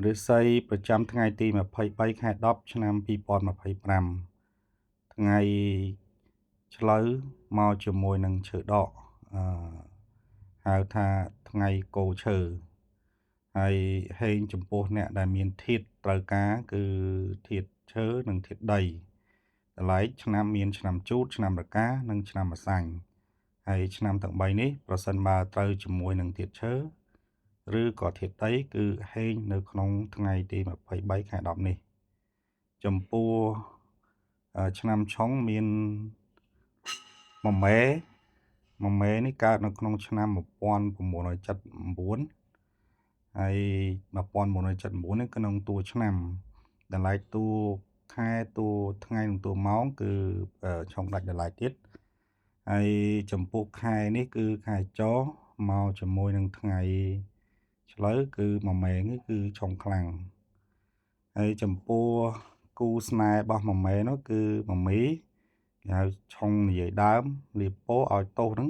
ឬស្សីប្រចាំថ្ងៃទី23ខែ10ឆ្នាំ2025ថ្ងៃឆ្លូវមកជាមួយនឹងឈើដកហៅថាថ្ងៃគោឈើហើយហេងចំពោះអ្នកដែលមានធាតុត្រូវការគឺធាតុឈើនិងធាតុដីតម្លៃឆ្នាំមានឆ្នាំជូតឆ្នាំរកានិងឆ្នាំម្សាញ់ហើយឆ្នាំទាំង3នេះប្រសិនបើត្រូវជាមួយនឹងធាតុឈើឬក៏ធាតុដីគឺហេងនៅក្នុងថ្ងៃទី23ខែ10នេះចំពោះឆ្នាំឆុងមានមមេនេះកើតនៅក្នុងឆ្នាំ1979ហើយ1979នេះក្នុងតួឆ្នាំតម្លៃតួខែតួថ្ងៃនិងតួម៉ោងគឺឆុងដាច់តម្លៃទៀតហើយចំពោះខែនេះគឺខែចមកជាមួយនឹងថ្ងៃឆ្លូវគឺមួយមេនេះគឺឆុងខ្លាំងហើយចំពោះគូស្នេហ៍របស់មួយមេនោះគឺមមីគេហៅឆុងនិយាយដើមលៀបពោឲ្យទោសហ្នឹង